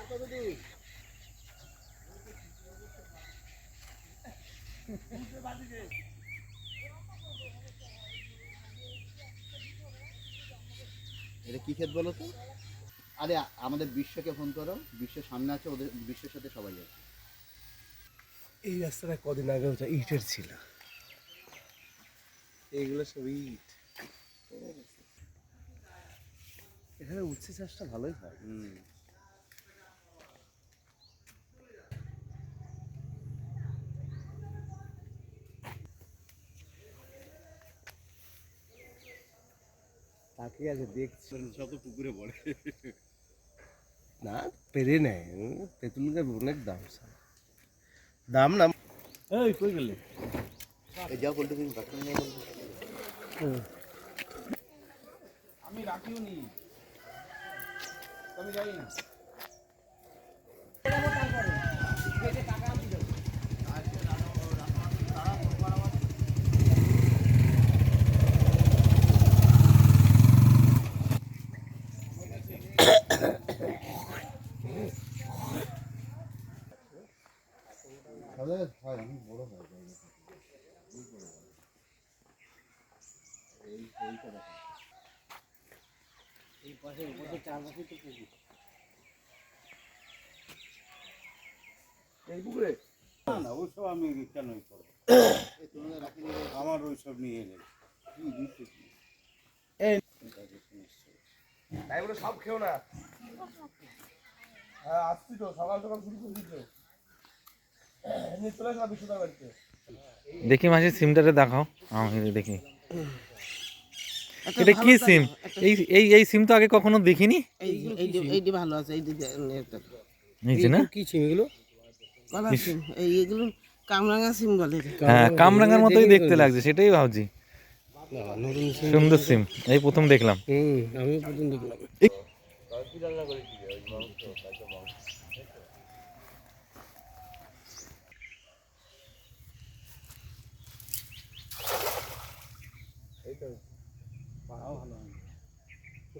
এটা কি ক্ষেত বলো তো? আরে আমাদের বিশ্বকে ফোন করো, বিশ্বের সামনে আছে, ওদের বিশ্বের সাথে সবাই আছে। এই রাস্তাটা কদিন আগে ওটা ইটের ছিল, এইগুলো সব ইট। এখানে উচ্ছে চাষটা ভালোই হয়। তাকে আগে দেখছি সব তো পুকুরে পড়ে। না, পেরে নেয়। তেঁতুল গাছ অনেক দাম, দাম না। এই কই গেলে? এই যাও বলতে তুমি বাথরুম নিয়ে বলতে। আমি রাখিও নি, আমি যাই না। এই পুকুরে না ওইসব আমি কেন করবো, আমার ওইসব নিয়ে নেই। তাই বলে সব খেও না। হ্যাঁ আসছি তো, সকাল সকাল শুরু করে দিচ্ছ। চলে আসা বিশ্বনাথ বাড়িতে। দেখি মাসি সিমটারে দেখাও, আমি দেখি এটা কি সিম। এই এই এই সিম তো আগে কখনো দেখিনি। এইটি ভালো আছে, এইটি নিচে না কি সিম এগুলো? কলা সিম, এইগুলো কামরাঙা সিম বলে। হ্যাঁ, কামরাঙার মতোই দেখতে লাগছে, সেটাই ভাবছি। সুন্দর সিম, এই প্রথম দেখলাম। আমি প্রথম দেখলাম।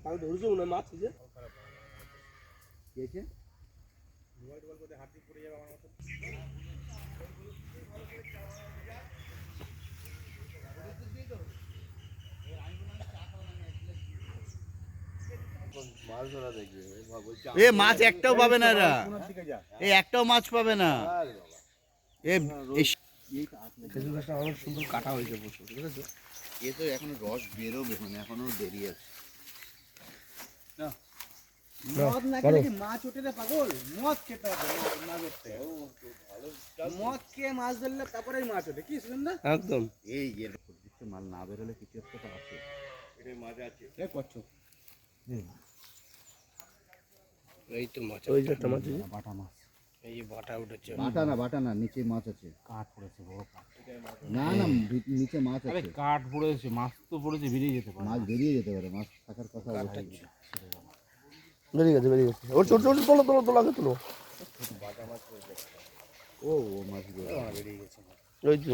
তাহলে ধরছো না মাছ যে খেয়েছে? এ মাছ একটাও পাবে না এরা, এই একটাও মাছ পাবে না। খেজুর গাছটা অনেক সুন্দর কাটা হয়েছে প্রচুর, ঠিক আছে। এ তো এখনো রস বেরোবে, মানে এখনো দেরি আছে। মদ না খেলে কি মাছ ওঠে রে পাগল? মদ খেতে হবে, মাছের থেকে। মদ খেয়ে মাছ ধরলে তারপরেই মাছ ওঠে, কি শুনুন না? একদম এই এর মাল না বেরোলে কিছু একটা তো আছে। এটাই মাছ আছে। এই করছো এই তো মাছ, ওই যে একটা মাছ, বাটা মাছ। এই যে বাটা উঠেছে। বাটা না, নিচে মাছ আছে। কাঠ পড়েছে, বড় কাঠ। না না, নিচে মাছ আরে আছে। কাঠ পড়েছে, মাছ তো পড়েছে, বেরিয়ে যেতে পারে। মাছ বেরিয়ে যেতে পারে, মাছ থাকার কথা। বেরিয়ে গেছে, বেরিয়ে গেছে। ওর ছোট ছোট তোলো তোলো তোলো, আগে তোলো। ও মাছ বেরিয়ে গেছে। ওই যে